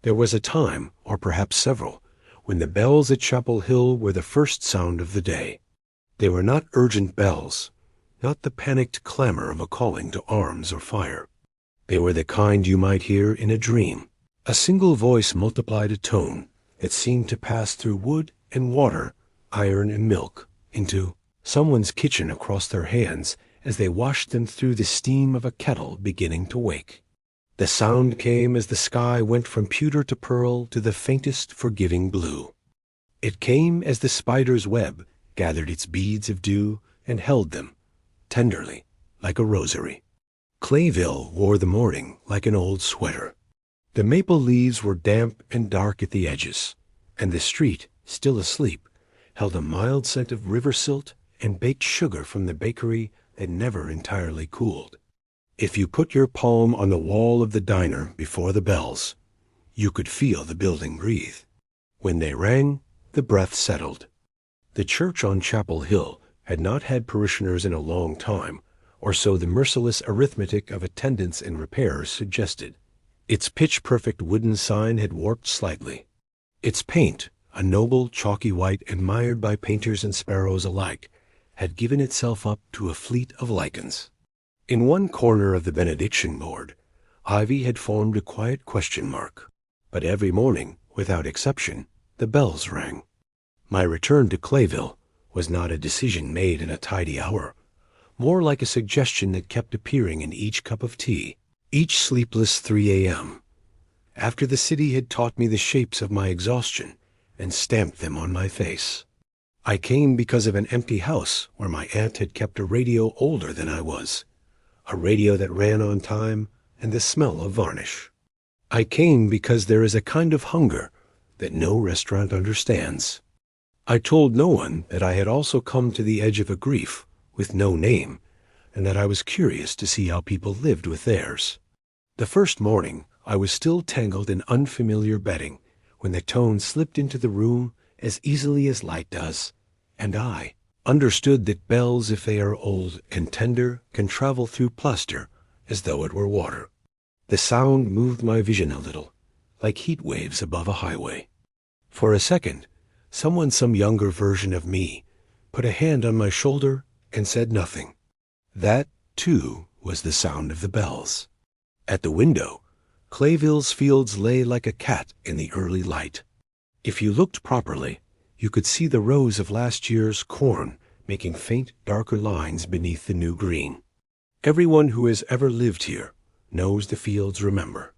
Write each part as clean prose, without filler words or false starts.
There was a time, or perhaps several, when the bells at Chapel Hill were the first sound of the day. They were not urgent bells, not the panicked clamor of a calling to arms or fire. They were the kind you might hear in a dream. A single voice multiplied a tone that seemed to pass through wood and water, iron and milk, into someone's kitchen across their hands as they washed them through the steam of a kettle beginning to wake. The sound came as the sky went from pewter to pearl to the faintest forgiving blue. It came as the spider's web gathered its beads of dew and held them, tenderly, like a rosary. Clayville wore the morning like an old sweater. The maple leaves were damp and dark at the edges, and the street, still asleep, held a mild scent of river silt and baked sugar from the bakery that never entirely cooled. If you put your palm on the wall of the diner before the bells, you could feel the building breathe. When they rang, the breath settled. The church on Chapel Hill had not had parishioners in a long time, or so the merciless arithmetic of attendance and repairs suggested. Its pitch-perfect wooden sign had warped slightly. Its paint, a noble chalky white admired by painters and sparrows alike, had given itself up to a fleet of lichens. In one corner of the benediction board, ivy had formed a quiet question mark. But every morning, without exception, the bells rang. My return to Clayville was not a decision made in a tidy hour, more like a suggestion that kept appearing in each cup of tea, each sleepless 3 a.m., after the city had taught me the shapes of my exhaustion and stamped them on my face. I came because of an empty house where my aunt had kept a radio older than I was, a radio that ran on time and the smell of varnish. I came because there is a kind of hunger that no restaurant understands. I told no one that I had also come to the edge of a grief with no name, and that I was curious to see how people lived with theirs. The first morning I was still tangled in unfamiliar bedding when the tone slipped into the room as easily as light does, and I understood that bells, if they are old and tender, can travel through plaster as though it were water. The sound moved my vision a little, like heat waves above a highway. For a second, some younger version of me, put a hand on my shoulder and said nothing. That, too, was the sound of the bells. At the window, Clayville's fields lay like a cat in the early light. If you looked properly, you could see the rows of last year's corn making faint, darker lines beneath the new green. Everyone who has ever lived here knows the fields remember.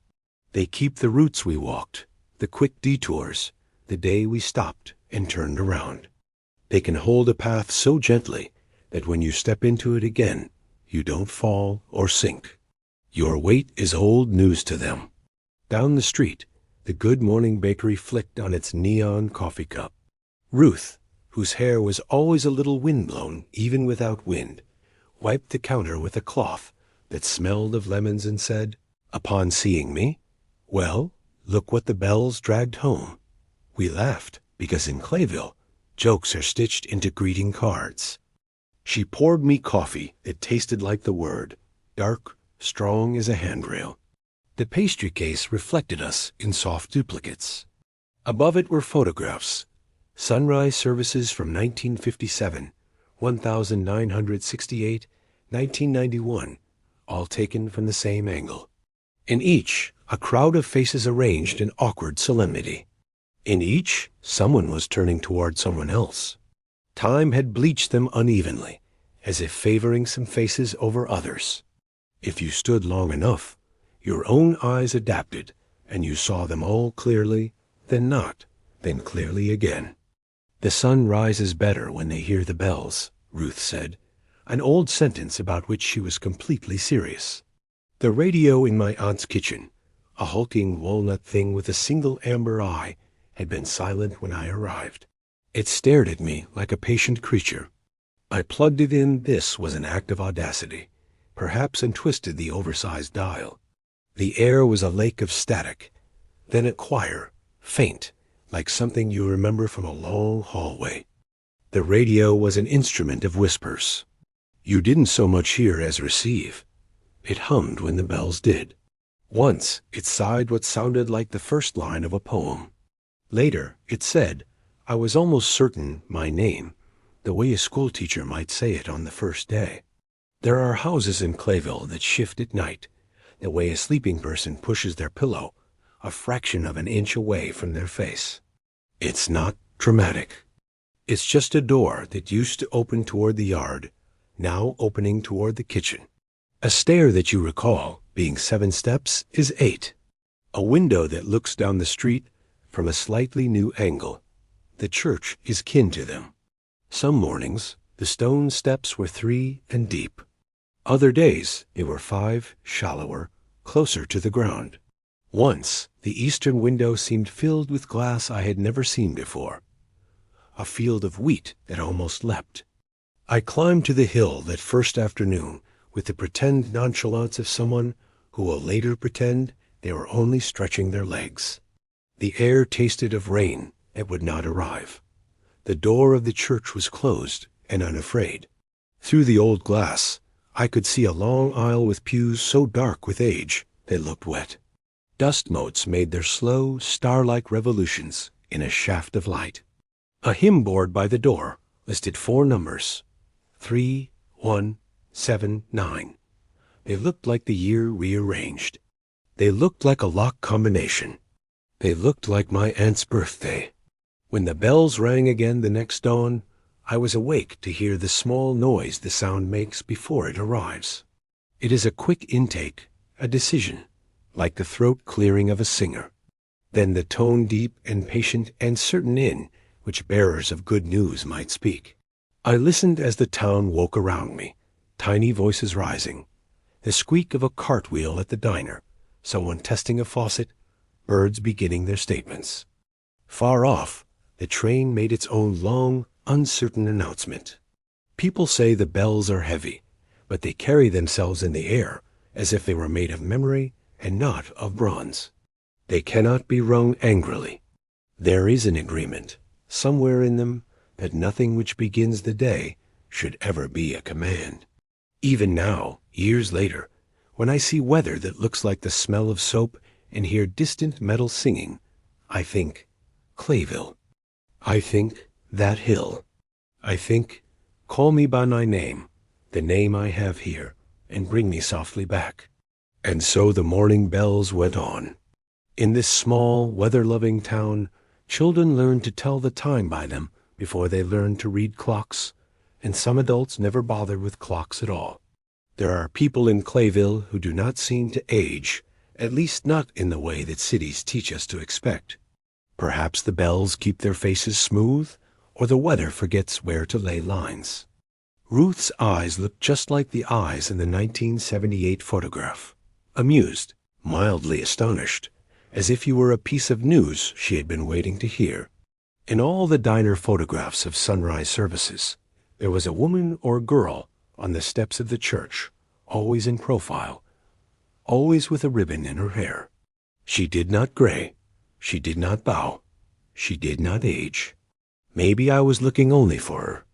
They keep the routes we walked, the quick detours, the day we stopped and turned around. They can hold a path so gently that when you step into it again, you don't fall or sink. Your weight is old news to them. Down the street, the Good Morning Bakery flicked on its neon coffee cup. Ruth, whose hair was always a little windblown even without wind, wiped the counter with a cloth that smelled of lemons and said, upon seeing me, "Well, look what the bells dragged home." We laughed because in Clayville, jokes are stitched into greeting cards. She poured me coffee that tasted like the word, dark, strong as a handrail. The pastry case reflected us in soft duplicates. Above it were photographs, sunrise services from 1957, 1968, 1991, all taken from the same angle. In each, a crowd of faces arranged in awkward solemnity. In each, someone was turning toward someone else. Time had bleached them unevenly, as if favoring some faces over others. If you stood long enough, your own eyes adapted, and you saw them all clearly, then not, then clearly again. The sun rises better when they hear the bells, Ruth said, an old sentence about which she was completely serious. The radio in my aunt's kitchen, a hulking walnut thing with a single amber eye, had been silent when I arrived. It stared at me like a patient creature. I plugged it in. This was an act of audacity, perhaps, and twisted the oversized dial. The air was a lake of static, then a choir, faint, like something you remember from a long hallway. The radio was an instrument of whispers. You didn't so much hear as receive. It hummed when the bells did. Once it sighed what sounded like the first line of a poem. Later it said, I was almost certain my name, the way a schoolteacher might say it on the first day. There are houses in Clayville that shift at night, the way a sleeping person pushes their pillow a fraction of an inch away from their face. It's not dramatic. It's just a door that used to open toward the yard, now opening toward the kitchen. A stair that you recall being 7 steps is 8. A window that looks down the street from a slightly new angle. The church is kin to them. Some mornings, the stone steps were 3 and deep. Other days, they were 5, shallower, closer to the ground. Once, the eastern window seemed filled with glass I had never seen before. A field of wheat that almost leapt. I climbed to the hill that first afternoon with the pretend nonchalance of someone who will later pretend they were only stretching their legs. The air tasted of rain that would not arrive. The door of the church was closed and unafraid. Through the old glass, I could see a long aisle with pews so dark with age they looked wet. Dust motes made their slow, star-like revolutions in a shaft of light. A hymn board by the door listed 4 numbers, 3, 1, 7, 9. They looked like the year rearranged. They looked like a lock combination. They looked like my aunt's birthday. When the bells rang again the next dawn, I was awake to hear the small noise the sound makes before it arrives. It is a quick intake, a decision, like the throat clearing of a singer. Then the tone deep and patient and certain in which bearers of good news might speak. I listened as the town woke around me, tiny voices rising, the squeak of a cartwheel at the diner, someone testing a faucet, birds beginning their statements. Far off, the train made its own long, uncertain announcement. People say the bells are heavy, but they carry themselves in the air as if they were made of memory and not of bronze. They cannot be rung angrily. There is an agreement, somewhere in them, that nothing which begins the day should ever be a command. Even now, years later, when I see weather that looks like the smell of soap and hear distant metal singing, I think, Clayville. I think, that hill. I think, call me by my name, the name I have here, and bring me softly back. And so the morning bells went on. In this small, weather-loving town, children learn to tell the time by them before they learn to read clocks, and some adults never bother with clocks at all. There are people in Clayville who do not seem to age, at least not in the way that cities teach us to expect. Perhaps the bells keep their faces smooth, or the weather forgets where to lay lines. Ruth's eyes looked just like the eyes in the 1978 photograph. Amused, mildly astonished, as if you were a piece of news she had been waiting to hear. In all the diner photographs of sunrise services, there was a woman or girl on the steps of the church, always in profile, always with a ribbon in her hair. She did not gray, she did not bow, she did not age. Maybe I was looking only for her.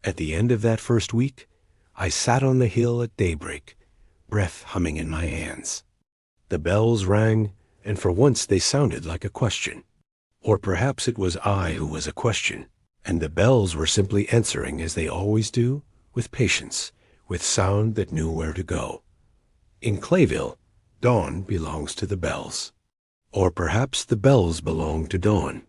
At the end of that first week, I sat on the hill at daybreak, breath humming in my hands. The bells rang, and for once they sounded like a question. Or perhaps it was I who was a question, and the bells were simply answering as they always do, with patience, with sound that knew where to go. In Clayville, dawn belongs to the bells. Or perhaps the bells belong to dawn.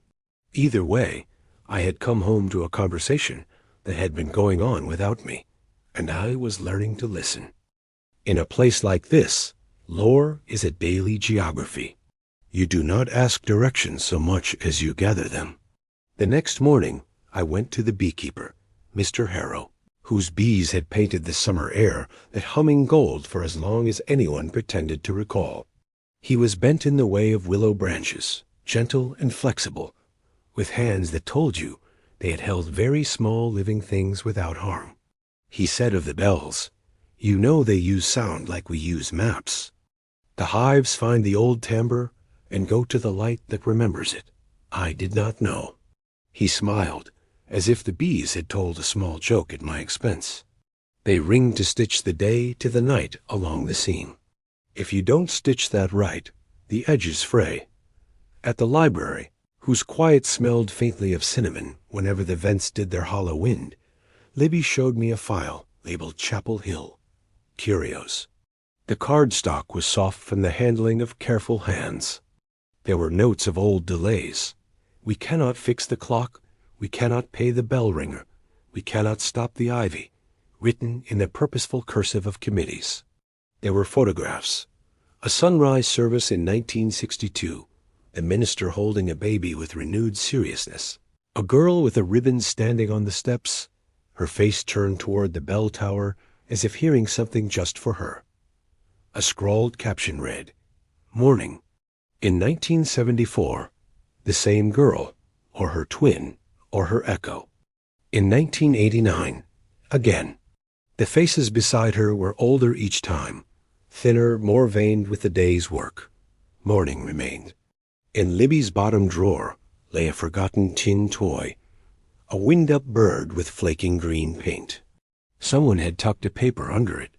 Either way, I had come home to a conversation that had been going on without me, and I was learning to listen. In a place like this, lore is a daily geography. You do not ask directions so much as you gather them. The next morning, I went to the beekeeper, Mr. Harrow, whose bees had painted the summer air that humming gold for as long as anyone pretended to recall. He was bent in the way of willow branches, gentle and flexible, with hands that told you they had held very small living things without harm. He said of the bells, "You know they use sound like we use maps. The hives find the old timbre and go to the light that remembers it. I did not know." He smiled, as if the bees had told a small joke at my expense. They ring to stitch the day to the night along the seam. If you don't stitch that right, the edges fray. At the library, whose quiet smelled faintly of cinnamon whenever the vents did their hollow wind, Libby showed me a file labeled Chapel Hill. Curios. The cardstock was soft from the handling of careful hands. There were notes of old delays. We cannot fix the clock. We cannot pay the bell ringer. We cannot stop the ivy, written in the purposeful cursive of committees. There were photographs. A sunrise service in 1962, the minister holding a baby with renewed seriousness. A girl with a ribbon standing on the steps, her face turned toward the bell tower as if hearing something just for her. A scrawled caption read, "Morning." In 1974, the same girl, or her twin, or her echo. In 1989, again. The faces beside her were older each time, thinner, more veined with the day's work. Morning remained. In Libby's bottom drawer lay a forgotten tin toy, a wind-up bird with flaking green paint. Someone had tucked a paper under it.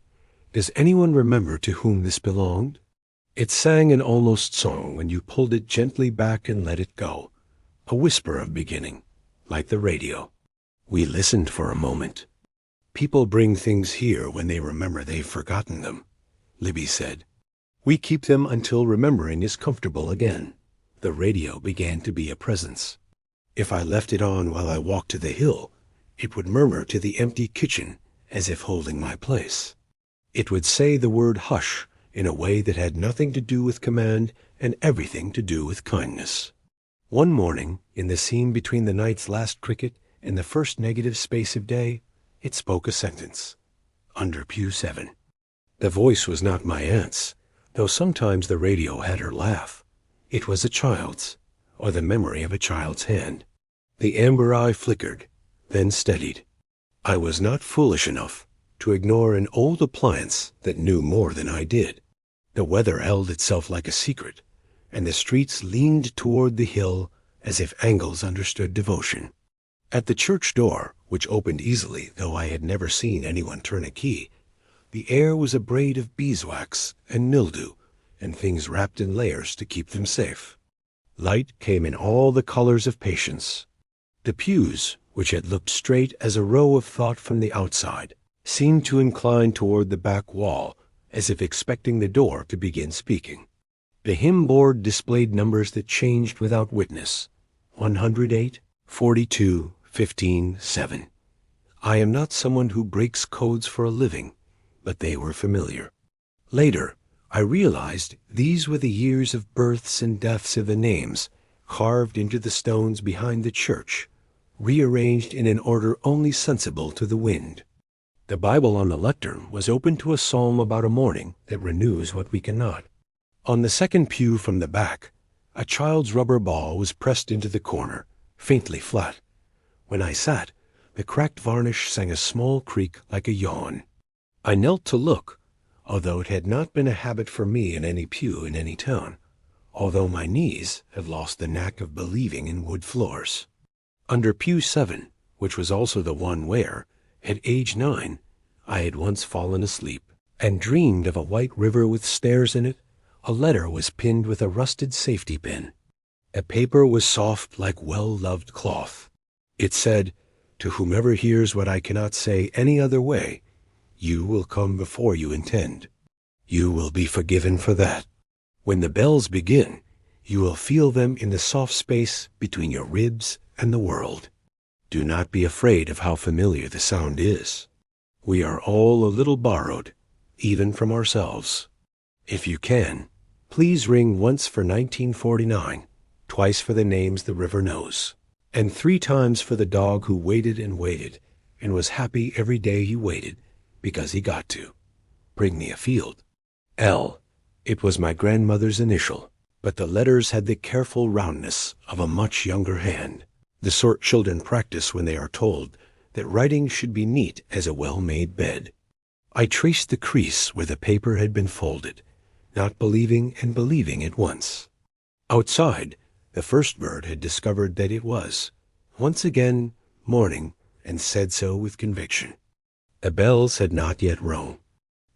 Does anyone remember to whom this belonged? It sang an almost song when you pulled it gently back and let it go, a whisper of beginning, like the radio. We listened for a moment. People bring things here when they remember they've forgotten them, Libby said. We keep them until remembering is comfortable again. The radio began to be a presence. If I left it on while I walked to the hill, it would murmur to the empty kitchen as if holding my place. It would say the word hush in a way that had nothing to do with command and everything to do with kindness. One morning, in the seam between the night's last cricket and the first negative space of day, it spoke a sentence. Under pew 7. The voice was not my aunt's, though sometimes the radio had her laugh. It was a child's, or the memory of a child's hand. The amber eye flickered, then steadied. I was not foolish enough to ignore an old appliance that knew more than I did. The weather held itself like a secret, and the streets leaned toward the hill as if angles understood devotion. At the church door, which opened easily though I had never seen anyone turn a key, the air was a braid of beeswax and mildew and things wrapped in layers to keep them safe. Light came in all the colors of patience. The pews, which had looked straight as a row of thought from the outside, seemed to incline toward the back wall as if expecting the door to begin speaking. The hymn board displayed numbers that changed without witness. 108, 42, 15, 7. I am not someone who breaks codes for a living, but they were familiar. Later, I realized these were the years of births and deaths of the names, carved into the stones behind the church, rearranged in an order only sensible to the wind. The Bible on the lectern was open to a psalm about a morning that renews what we cannot. On the second pew from the back, a child's rubber ball was pressed into the corner, faintly flat. When I sat, the cracked varnish sang a small creak like a yawn. I knelt to look, although it had not been a habit for me in any pew in any town, although my knees have lost the knack of believing in wood floors. Under pew 7, which was also the one where, at age 9, I had once fallen asleep and dreamed of a white river with stairs in it, a letter was pinned with a rusted safety pin. A paper was soft like well-loved cloth. It said, "To whomever hears what I cannot say any other way, you will come before you intend. You will be forgiven for that. When the bells begin, you will feel them in the soft space between your ribs and the world. Do not be afraid of how familiar the sound is. We are all a little borrowed, even from ourselves. If you can, please ring once for 1949, twice for the names the river knows, and 3 times for the dog who waited and was happy every day he waited because he got to. Bring me a field." L. It was my grandmother's initial, but the letters had the careful roundness of a much younger hand, the sort children practice when they are told that writing should be neat as a well-made bed. I traced the crease where the paper had been folded, not believing and believing at once. Outside, the first bird had discovered that it was, once again, morning, and said so with conviction. The bells had not yet rung.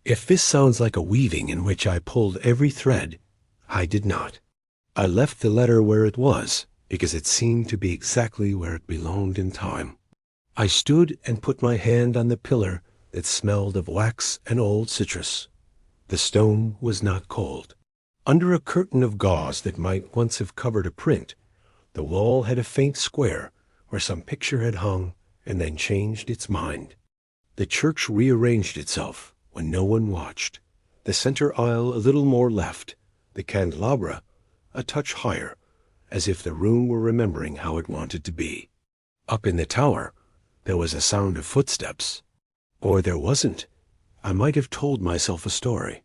If this sounds like a weaving in which I pulled every thread, I did not. I left the letter where it was, because it seemed to be exactly where it belonged in time. I stood and put my hand on the pillar that smelled of wax and old citrus. The stone was not cold. Under a curtain of gauze that might once have covered a print, the wall had a faint square where some picture had hung and then changed its mind. The church rearranged itself when no one watched, the center aisle a little more left, the candelabra a touch higher, as if the room were remembering how it wanted to be. Up in the tower, there was a sound of footsteps. Or there wasn't. I might have told myself a story.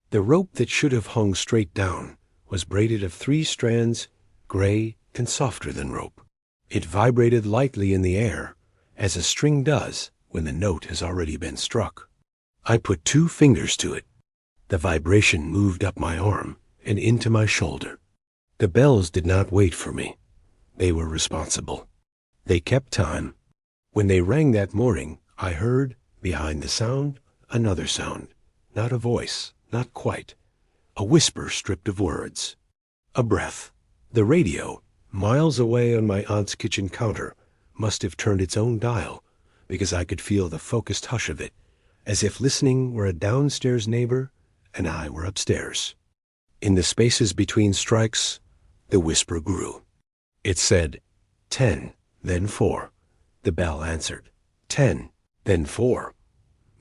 The rope that should have hung straight down was braided of 3 strands, gray and softer than rope. It vibrated lightly in the air, as a string does when the note has already been struck. I put 2 fingers to it. The vibration moved up my arm and into my shoulder. The bells did not wait for me. They were responsible. They kept time. When they rang that morning, I heard, behind the sound, another sound. Not a voice, not quite. A whisper stripped of words. A breath. The radio, miles away on my aunt's kitchen counter, must have turned its own dial, because I could feel the focused hush of it, as if listening were a downstairs neighbor and I were upstairs. In the spaces between strikes, the whisper grew. It said, 10, then 4. The bell answered, 10, then 4.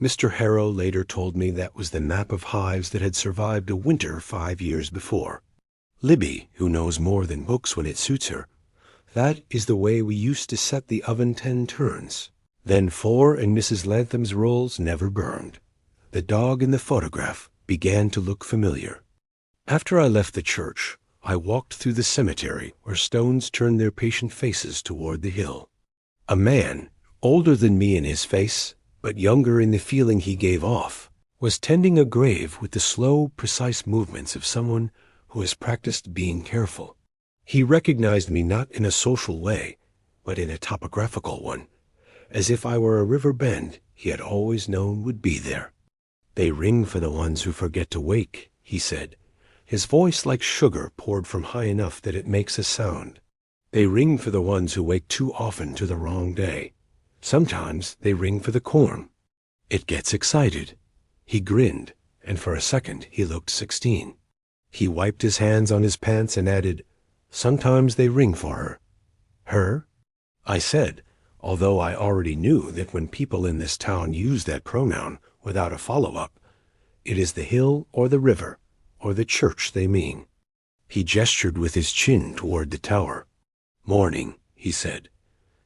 Mr. Harrow later told me that was the map of hives that had survived a winter 5 years before. Libby, who knows more than books when it suits her, that is the way we used to set the oven 10 turns. Then 4 and Mrs. Lantham's rolls never burned. The dog in the photograph began to look familiar. After I left the church, I walked through the cemetery where stones turned their patient faces toward the hill. A man, older than me in his face, but younger in the feeling he gave off, was tending a grave with the slow, precise movements of someone who has practiced being careful. He recognized me not in a social way, but in a topographical one, as if I were a river bend he had always known would be there. They ring for the ones who forget to wake, he said, his voice like sugar poured from high enough that it makes a sound. They ring for the ones who wake too often to the wrong day. Sometimes they ring for the corn. It gets excited. He grinned, and for a second he looked 16. He wiped his hands on his pants and added, sometimes they ring for her. Her? I said, although I already knew that when people in this town use that pronoun without a follow-up, it is the hill or the river or the church they mean. He gestured with his chin toward the tower. Morning, he said.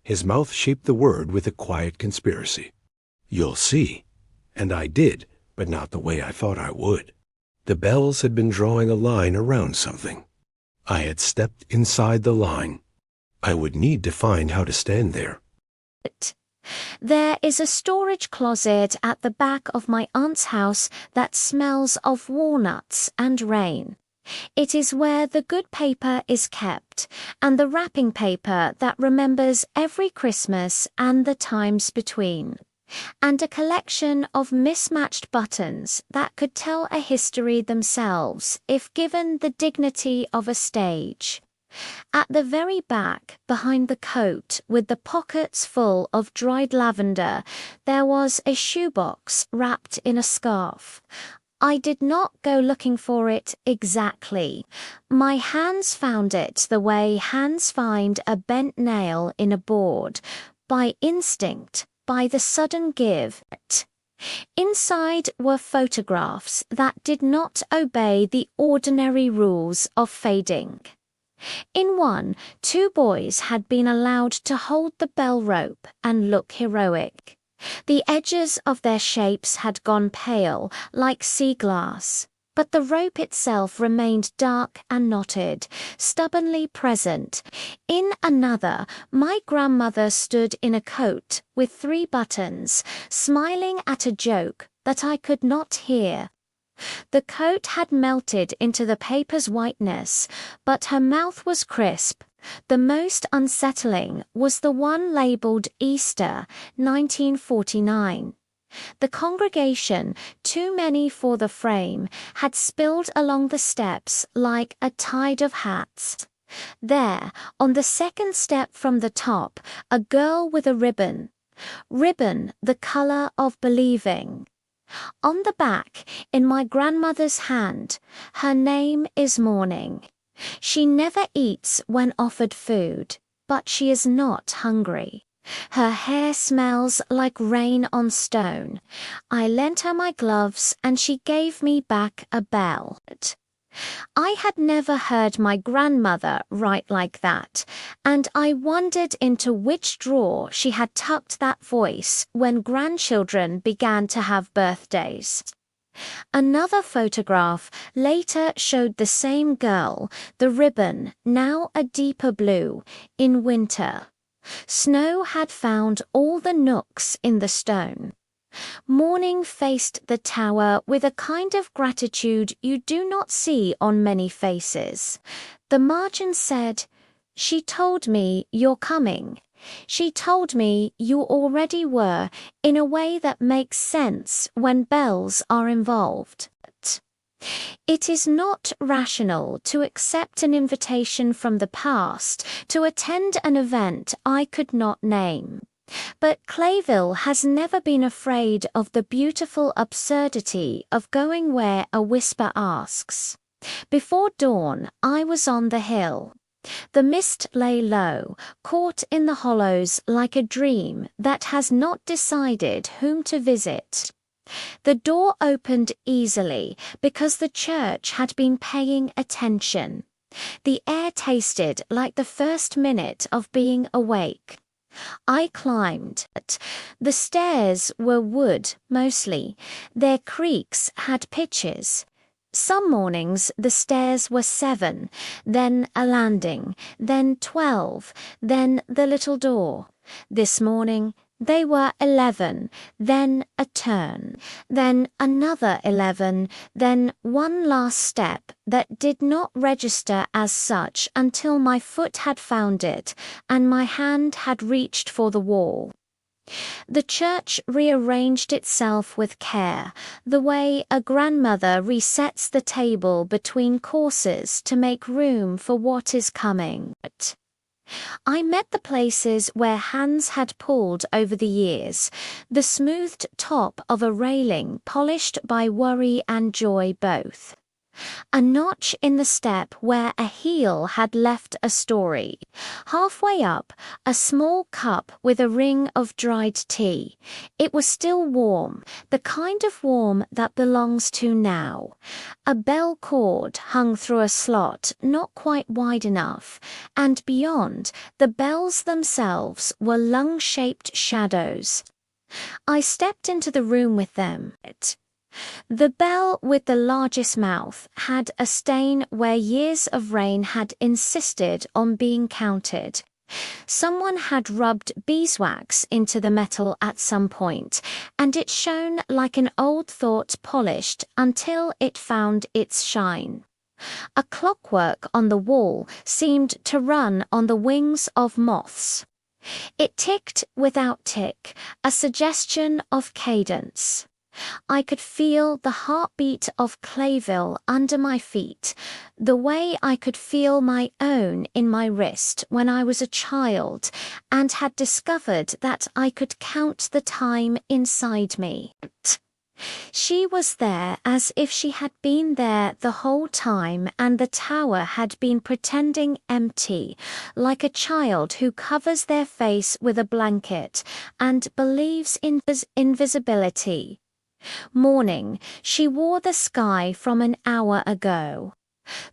His mouth shaped the word with a quiet conspiracy. You'll see. And I did, but not the way I thought I would. The bells had been drawing a line around something. I had stepped inside the line. I would need to find how to stand there. There is a storage closet at the back of my aunt's house that smells of walnuts and rain. It is where the good paper is kept, and the wrapping paper that remembers every Christmas and the times between, and a collection of mismatched buttons that could tell a history themselves if given the dignity of a stage. At the very back, behind the coat, with the pockets full of dried lavender, there was a shoebox wrapped in a scarf. I did not go looking for it exactly. My hands found it the way hands find a bent nail in a board, by instinct, by the sudden give. Inside were photographs that did not obey the ordinary rules of fading. In one, 2 boys had been allowed to hold the bell rope and look heroic. The edges of their shapes had gone pale, like sea glass, but the rope itself remained dark and knotted, stubbornly present. In another, my grandmother stood in a coat with 3 buttons, smiling at a joke that I could not hear. The coat had melted into the paper's whiteness, but her mouth was crisp. The most unsettling was the one labeled Easter, 1949. The congregation, too many for the frame, had spilled along the steps like a tide of hats. There, on the second step from the top, a girl with a ribbon. Ribbon, the color of believing. On the back, in my grandmother's hand, her name is Morning. She never eats when offered food, but she is not hungry. Her hair smells like rain on stone. I lent her my gloves and she gave me back a bell. I had never heard my grandmother write like that, and I wondered into which drawer she had tucked that voice when grandchildren began to have birthdays. Another photograph later showed the same girl, the ribbon, now a deeper blue, in winter. Snow had found all the nooks in the stone. Morning faced the tower with a kind of gratitude you do not see on many faces. The margin said, "She told me you're coming. She told me you already were, in a way that makes sense when bells are involved." It is not rational to accept an invitation from the past to attend an event I could not name. But Clayville has never been afraid of the beautiful absurdity of going where a whisper asks. Before dawn, I was on the hill. The mist lay low, caught in the hollows like a dream that has not decided whom to visit. The door opened easily because the church had been paying attention. The air tasted like the first minute of being awake. I climbed. The stairs were wood, mostly. Their creaks had pitches. Some mornings the stairs were 7, then a landing, then 12, then the little door. This morning they were 11, then a turn, then another 11, then one last step that did not register as such until my foot had found it and my hand had reached for the wall. The church rearranged itself with care, the way a grandmother resets the table between courses to make room for what is coming. I met the places where hands had pulled over the years, the smoothed top of a railing polished by worry and joy both. A notch in the step where a heel had left a story. Halfway up, a small cup with a ring of dried tea. It was still warm, the kind of warm that belongs to now. A bell cord hung through a slot not quite wide enough, and beyond, the bells themselves were lung-shaped shadows. I stepped into the room with them. The bell with the largest mouth had a stain where years of rain had insisted on being counted. Someone had rubbed beeswax into the metal at some point, and it shone like an old thought polished until it found its shine. A clockwork on the wall seemed to run on the wings of moths. It ticked without tick, a suggestion of cadence. I could feel the heartbeat of Clayville under my feet, the way I could feel my own in my wrist when I was a child and had discovered that I could count the time inside me. She was there as if she had been there the whole time and the tower had been pretending empty, like a child who covers their face with a blanket and believes in invisibility. Morning, she wore the sky from an hour ago.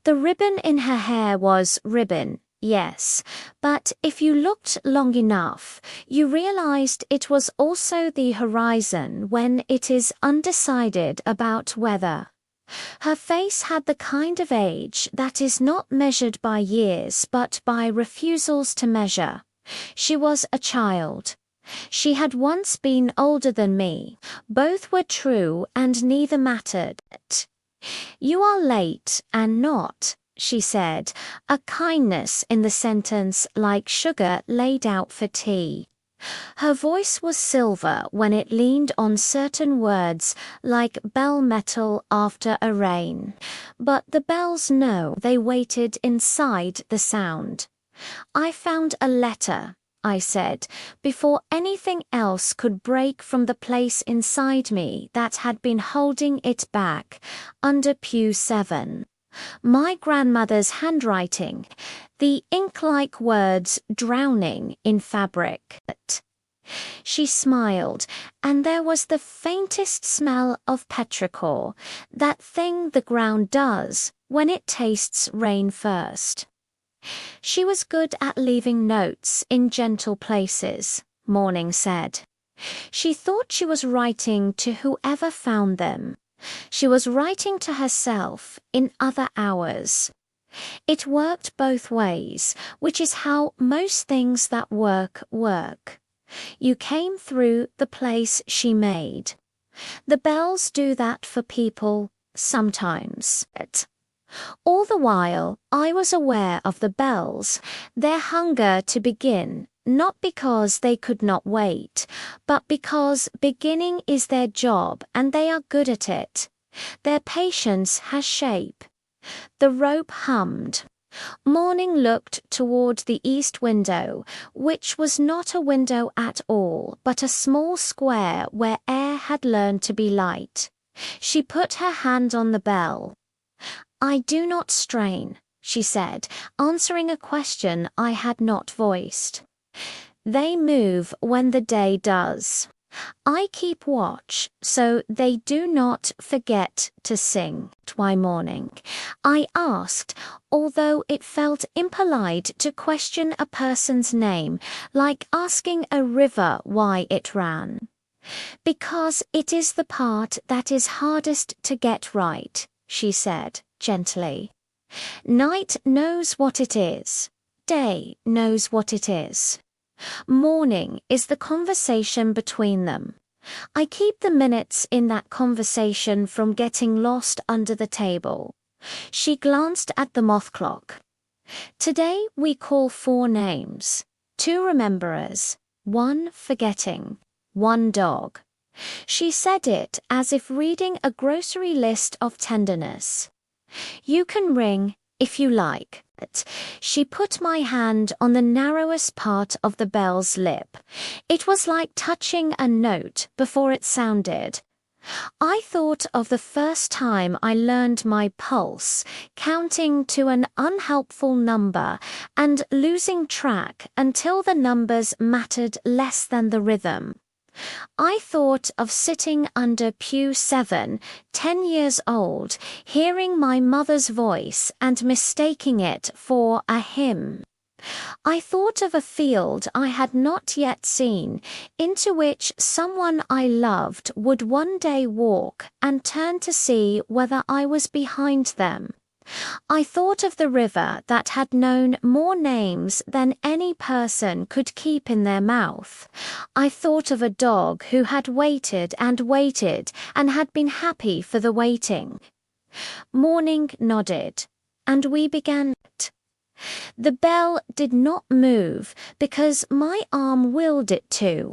The ribbon in her hair was ribbon, yes, but if you looked long enough, you realized it was also the horizon when it is undecided about weather. Her face had the kind of age that is not measured by years but by refusals to measure. She was a child. She had once been older than me. Both were true and neither mattered. "You are late and not," she said, a kindness in the sentence like sugar laid out for tea. Her voice was silver when it leaned on certain words like bell metal after a rain, but the bells know they waited inside the sound. I found a letter, I said, before anything else could break from the place inside me that had been holding it back, under pew 7. My grandmother's handwriting, the ink-like words drowning in fabric. She smiled, and there was the faintest smell of petrichor, that thing the ground does when it tastes rain first. She was good at leaving notes in gentle places, Morning said. She thought she was writing to whoever found them. She was writing to herself in other hours. It worked both ways, which is how most things that work. You came through the place she made. The bells do that for people sometimes. All the while, I was aware of the bells, their hunger to begin, not because they could not wait, but because beginning is their job and they are good at it. Their patience has shape. The rope hummed. Morning looked toward the east window, which was not a window at all, but a small square where air had learned to be light. She put her hand on the bell. I do not strain, she said, answering a question I had not voiced. They move when the day does. I keep watch, so they do not forget to sing. Why Morning? I asked, although it felt impolite to question a person's name, like asking a river why it ran. Because it is the part that is hardest to get right, she said, gently. Night knows what it is. Day knows what it is. Morning is the conversation between them. I keep the minutes in that conversation from getting lost under the table. She glanced at the moth clock. Today we call 4 names, 2 rememberers, 1 forgetting, 1 dog. She said it as if reading a grocery list of tenderness. You can ring if you like. She put my hand on the narrowest part of the bell's lip. It was like touching a note before it sounded. I thought of the first time I learned my pulse, counting to an unhelpful number and losing track until the numbers mattered less than the rhythm. I thought of sitting under pew 7, 10 years old, hearing my mother's voice and mistaking it for a hymn. I thought of a field I had not yet seen, into which someone I loved would one day walk and turn to see whether I was behind them. I thought of the river that had known more names than any person could keep in their mouth. I thought of a dog who had waited and had been happy for the waiting. Morning nodded, and we began. The bell did not move because my arm willed it to.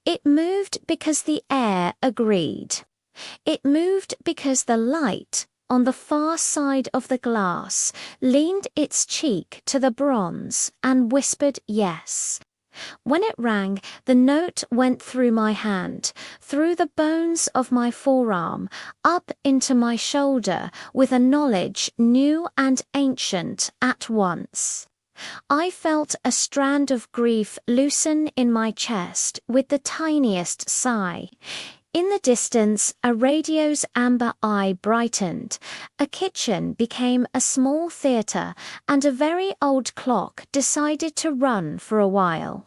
It moved because the air agreed. It moved because the light, on the far side of the glass, leaned its cheek to the bronze and whispered yes. When it rang, the note went through my hand, through the bones of my forearm, up into my shoulder with a knowledge new and ancient at once. I felt a strand of grief loosen in my chest with the tiniest sigh. In the distance, a radio's amber eye brightened. A kitchen became a small theatre, and a very old clock decided to run for a while.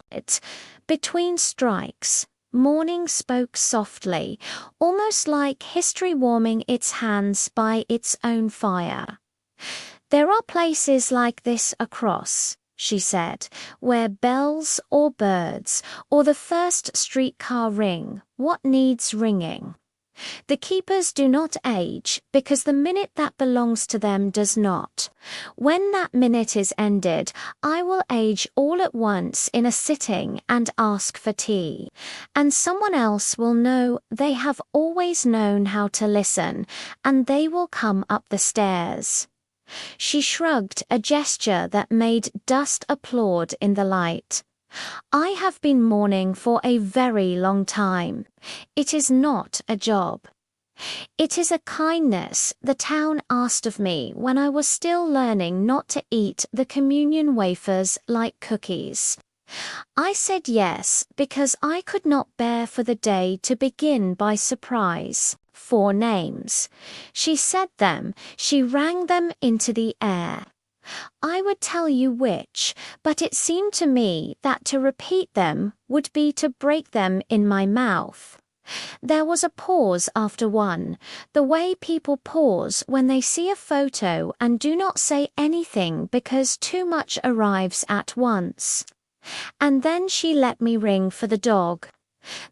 Between strikes, Morning spoke softly, almost like history warming its hands by its own fire. There are places like this across, she said, where bells or birds or the first streetcar ring what needs ringing. The keepers do not age, because the minute that belongs to them does not. When that minute is ended, I will age all at once in a sitting and ask for tea. And someone else will know they have always known how to listen, and they will come up the stairs. She shrugged, a gesture that made dust applaud in the light. I have been mourning for a very long time. It is not a job. It is a kindness the town asked of me when I was still learning not to eat the communion wafers like cookies. I said yes because I could not bear for the day to begin by surprise. 4 names. She said them, she rang them into the air. I would tell you which, but it seemed to me that to repeat them would be to break them in my mouth. There was a pause after one, the way people pause when they see a photo and do not say anything because too much arrives at once. And then she let me ring for the dog.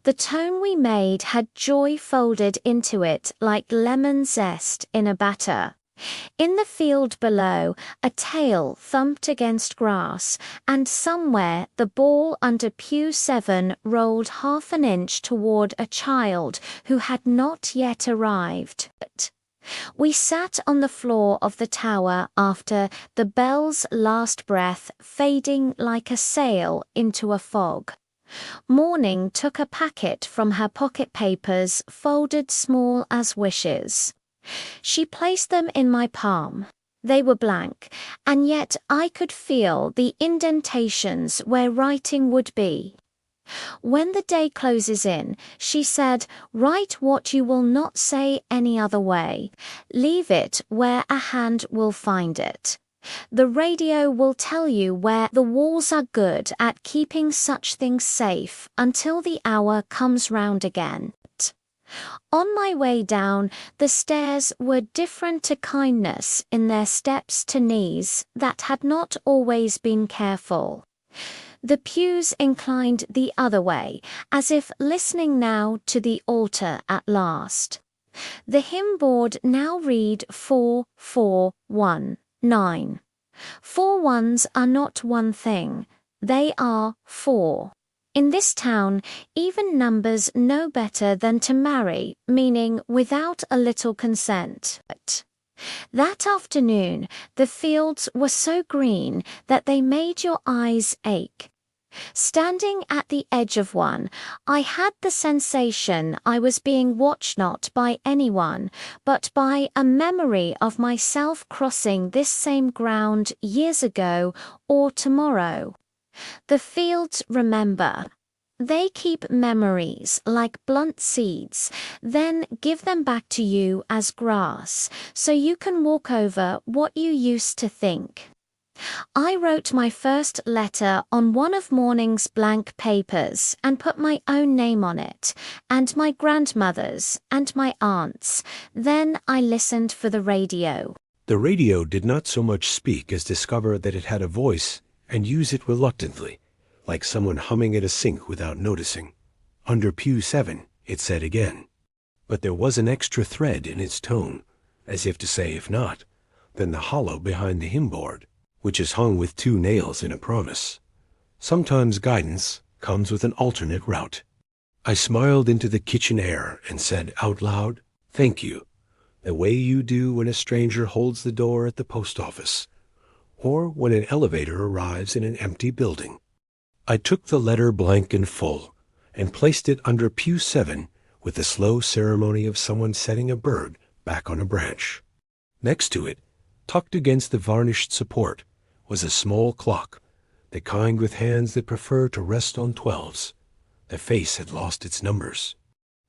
The tone we made had joy folded into it like lemon zest in a batter. In the field below, a tail thumped against grass, and somewhere the ball under pew 7 rolled half an inch toward a child who had not yet arrived. We sat on the floor of the tower after the bell's last breath fading like a sail into a fog. Morning took a packet from her pocket papers folded small as wishes. She placed them in my palm. They were blank, and yet I could feel the indentations where writing would be. When the day closes in, she said, write what you will not say any other way. Leave it where a hand will find it. The radio will tell you where the walls are good at keeping such things safe until the hour comes round again. On my way down, the stairs were different to kindness in their steps to knees that had not always been careful. The pews inclined the other way, as if listening now to the altar at last. The hymn board now read 4-4-1-9. 4 ones are not one thing, they are 4. In this town, even numbers know better than to marry, meaning without a little consent. That afternoon, the fields were so green that they made your eyes ache. Standing at the edge of one, I had the sensation I was being watched not by anyone, but by a memory of myself crossing this same ground years ago or tomorrow. The fields remember. They keep memories like blunt seeds, then give them back to you as grass, so you can walk over what you used to think. I wrote my first letter on one of morning's blank papers and put my own name on it, and my grandmother's, and my aunt's. Then I listened for the radio. The radio did not so much speak as discover that it had a voice and use it reluctantly, like someone humming at a sink without noticing. Under pew 7, it said again. But there was an extra thread in its tone, as if to say, if not, then the hollow behind the hymn board, which is hung with 2 nails in a promise. Sometimes guidance comes with an alternate route. I smiled into the kitchen air and said out loud, thank you, the way you do when a stranger holds the door at the post office, or when an elevator arrives in an empty building. I took the letter blank and full, and placed it under pew 7 with the slow ceremony of someone setting a bird back on a branch. Next to it, tucked against the varnished support, was a small clock, the kind with hands that prefer to rest on 12s. The face had lost its numbers.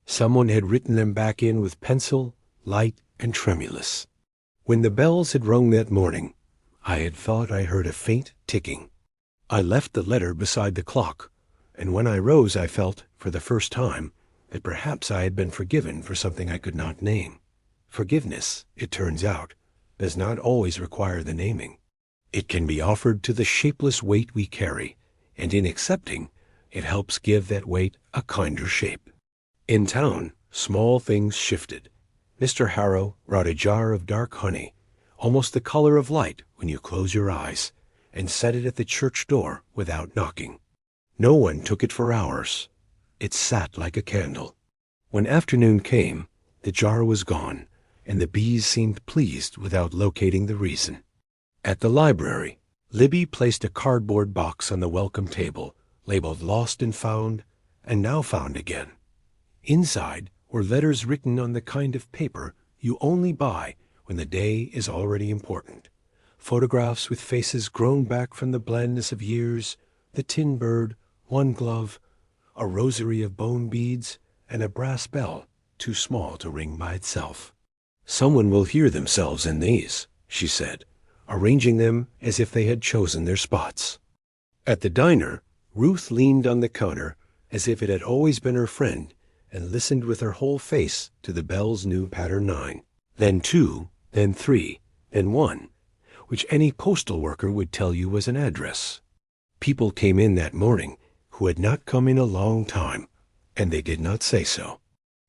Someone had written them back in with pencil, light and tremulous. When the bells had rung that morning, I had thought I heard a faint ticking. I left the letter beside the clock, and when I rose I felt, for the first time, that perhaps I had been forgiven for something I could not name. Forgiveness, it turns out, does not always require the naming. It can be offered to the shapeless weight we carry, and in accepting, it helps give that weight a kinder shape. In town, small things shifted. Mr. Harrow brought a jar of dark honey, almost the color of light when you close your eyes, and set it at the church door without knocking. No one took it for hours. It sat like a candle. When afternoon came, the jar was gone, and the bees seemed pleased without locating the reason. At the library, Libby placed a cardboard box on the welcome table, labeled Lost and Found, and Now Found Again. Inside were letters written on the kind of paper you only buy when the day is already important. Photographs with faces grown back from the blandness of years, the tin bird, one glove, a rosary of bone beads, and a brass bell too small to ring by itself. "Someone will hear themselves in these," she said, arranging them as if they had chosen their spots. At the diner, Ruth leaned on the counter as if it had always been her friend and listened with her whole face to the bell's new pattern 9, then 2, then 3, then 1, which any postal worker would tell you was an address. People came in that morning who had not come in a long time, and they did not say so.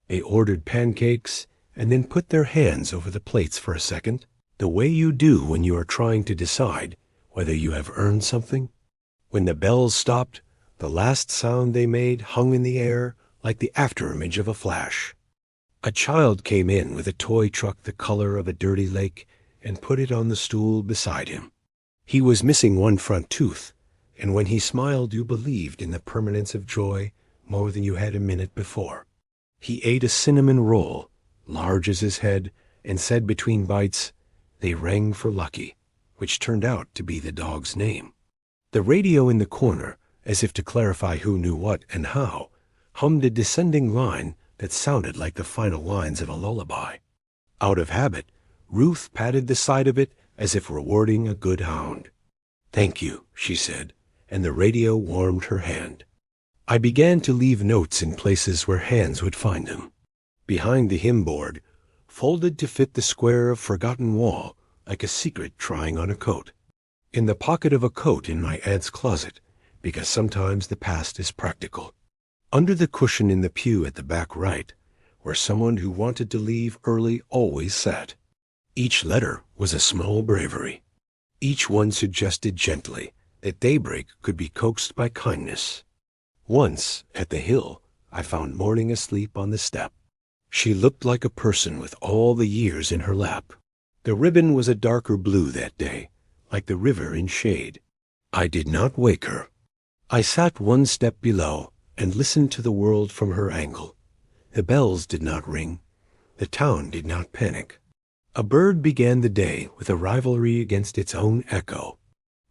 They ordered pancakes and then put their hands over the plates for a second, the way you do when you are trying to decide whether you have earned something. When the bells stopped, the last sound they made hung in the air like the afterimage of a flash. A child came in with a toy truck the color of a dirty lake and put it on the stool beside him. He was missing one front tooth, and when he smiled you believed in the permanence of joy more than you had a minute before. He ate a cinnamon roll, large as his head, and said between bites, "They rang for Lucky," which turned out to be the dog's name. The radio in the corner, as if to clarify who knew what and how, hummed a descending line that sounded like the final lines of a lullaby. Out of habit, Ruth patted the side of it as if rewarding a good hound. "Thank you," she said, and the radio warmed her hand. I began to leave notes in places where hands would find them. Behind the hymn board, folded to fit the square of forgotten wall, like a secret trying on a coat. In the pocket of a coat in my aunt's closet, because sometimes the past is practical. Under the cushion in the pew at the back right, where someone who wanted to leave early always sat. Each letter was a small bravery. Each one suggested gently that daybreak could be coaxed by kindness. Once, at the hill, I found Morning asleep on the step. She looked like a person with all the years in her lap. The ribbon was a darker blue that day, like the river in shade. I did not wake her. I sat one step below and listened to the world from her angle. The bells did not ring. The town did not panic. A bird began the day with a rivalry against its own echo.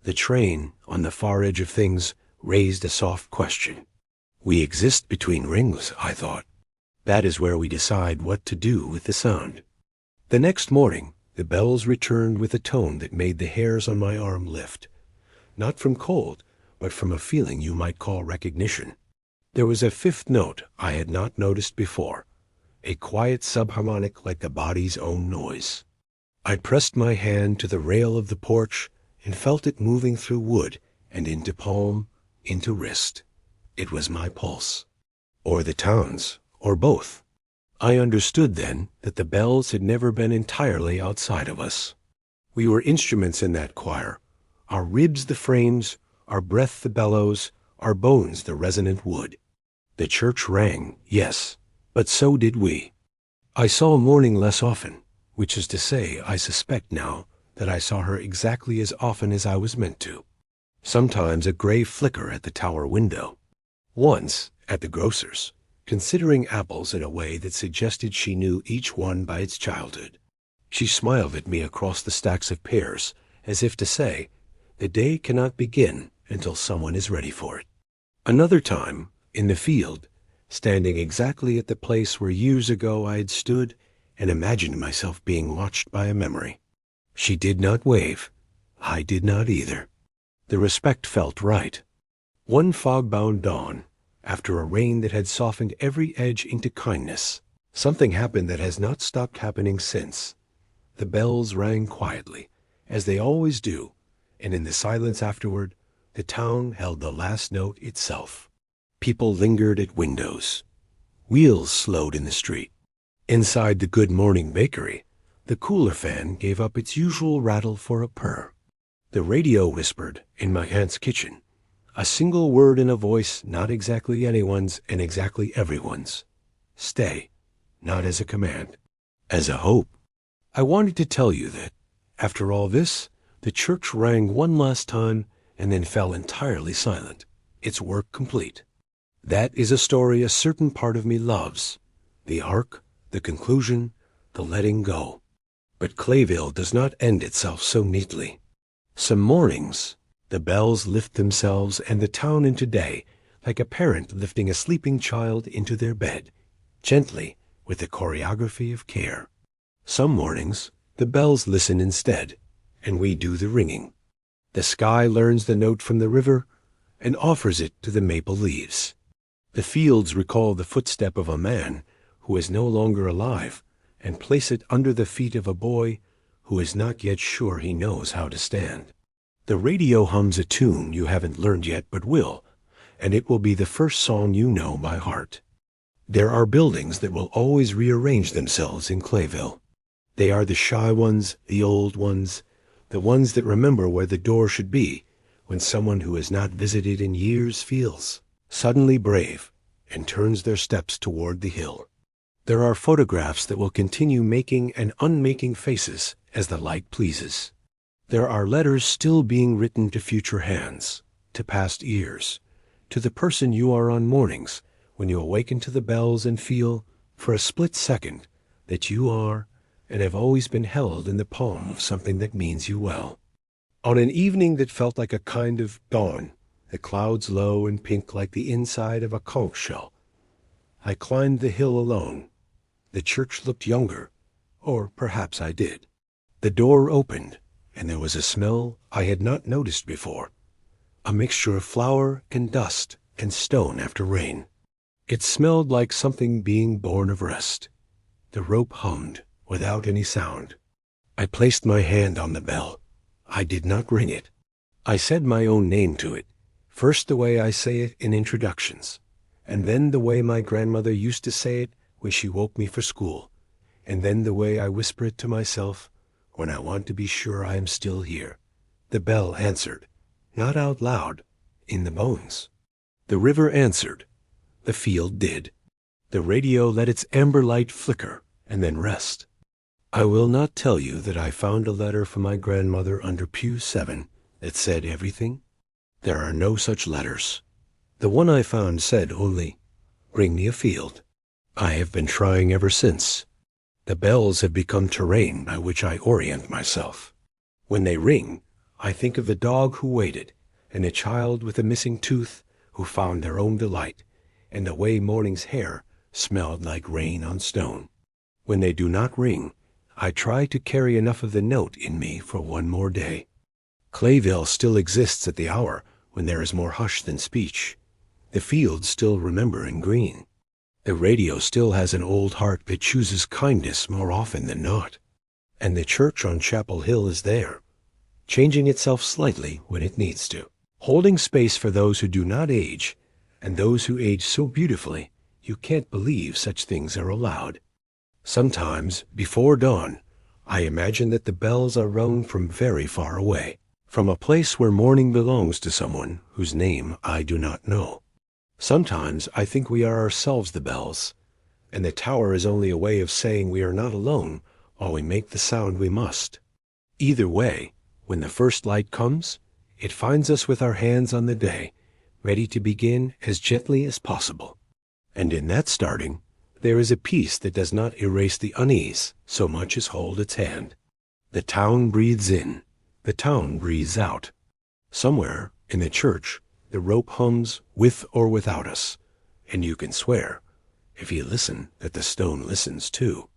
The train, on the far edge of things, raised a soft question. We exist between rings, I thought. That is where we decide what to do with the sound. The next morning, the bells returned with a tone that made the hairs on my arm lift. Not from cold, but from a feeling you might call recognition. There was a fifth note I had not noticed before, a quiet subharmonic like the body's own noise. I pressed my hand to the rail of the porch and felt it moving through wood and into palm, into wrist. It was my pulse. Or the town's, or both. I understood then that the bells had never been entirely outside of us. We were instruments in that choir, our ribs the frames, our breath the bellows, our bones the resonant wood. The church rang, yes, but so did we. I saw Morning less often, which is to say, I suspect now that I saw her exactly as often as I was meant to. Sometimes a gray flicker at the tower window. Once, at the grocer's, considering apples in a way that suggested she knew each one by its childhood. She smiled at me across the stacks of pears, as if to say, the day cannot begin until someone is ready for it. Another time, in the field, standing exactly at the place where years ago I had stood and imagined myself being watched by a memory. She did not wave. I did not either. The respect felt right. One fog-bound dawn, after a rain that had softened every edge into kindness, something happened that has not stopped happening since. The bells rang quietly, as they always do, and in the silence afterward, the town held the last note itself. People lingered at windows. Wheels slowed in the street. Inside the Good Morning Bakery, the cooler fan gave up its usual rattle for a purr. The radio whispered in my aunt's kitchen, a single word in a voice not exactly anyone's and exactly everyone's. Stay, not as a command, as a hope. I wanted to tell you that, after all this, the church rang one last time and then fell entirely silent, its work complete. That is a story a certain part of me loves, the arc, the conclusion, the letting go. But Clayville does not end itself so neatly. Some mornings, the bells lift themselves and the town into day, like a parent lifting a sleeping child into their bed, gently, with the choreography of care. Some mornings, the bells listen instead, and we do the ringing. The sky learns the note from the river and offers it to the maple leaves. The fields recall the footstep of a man who is no longer alive and place it under the feet of a boy who is not yet sure he knows how to stand. The radio hums a tune you haven't learned yet but will, and it will be the first song you know by heart. There are buildings that will always rearrange themselves in Clayville. They are the shy ones, the old ones, the ones that remember where the door should be when someone who has not visited in years feels suddenly brave and turns their steps toward the hill. There are photographs that will continue making and unmaking faces as the light pleases. There are letters still being written to future hands, to past ears, to the person you are on mornings when you awaken to the bells and feel, for a split second, that you are and have always been held in the palm of something that means you well. On an evening that felt like a kind of dawn, the clouds low and pink like the inside of a conch shell, I climbed the hill alone. The church looked younger, or perhaps I did. The door opened, and there was a smell I had not noticed before, a mixture of flour and dust and stone after rain. It smelled like something being born of rest. The rope hummed without any sound. I placed my hand on the bell. I did not ring it. I said my own name to it, first the way I say it in introductions, and then the way my grandmother used to say it when she woke me for school, and then the way I whisper it to myself when I want to be sure I am still here. The bell answered, not out loud, in the bones. The river answered. The field did. The radio let its amber light flicker and then rest. I will not tell you that I found a letter from my grandmother under pew 7 that said everything. There are no such letters. The one I found said only, "Bring me a field." I have been trying ever since. The bells have become terrain by which I orient myself. When they ring, I think of the dog who waited, and a child with a missing tooth who found their own delight, and the way morning's hair smelled like rain on stone. When they do not ring, I try to carry enough of the note in me for one more day. Clayville still exists at the hour when there is more hush than speech. The fields still remember in green. The radio still has an old heart that chooses kindness more often than not. And the church on Chapel Hill is there, changing itself slightly when it needs to, holding space for those who do not age, and those who age so beautifully you can't believe such things are allowed. Sometimes, before dawn, I imagine that the bells are rung from very far away, from a place where morning belongs to someone whose name I do not know. Sometimes I think we are ourselves the bells, and the tower is only a way of saying we are not alone while we make the sound we must. Either way, when the first light comes, it finds us with our hands on the day, ready to begin as gently as possible. And in that starting, there is a peace that does not erase the unease so much as hold its hand. The town breathes in, the town breathes out. Somewhere in the church, the rope hums with or without us, and you can swear, if you listen, that the stone listens too.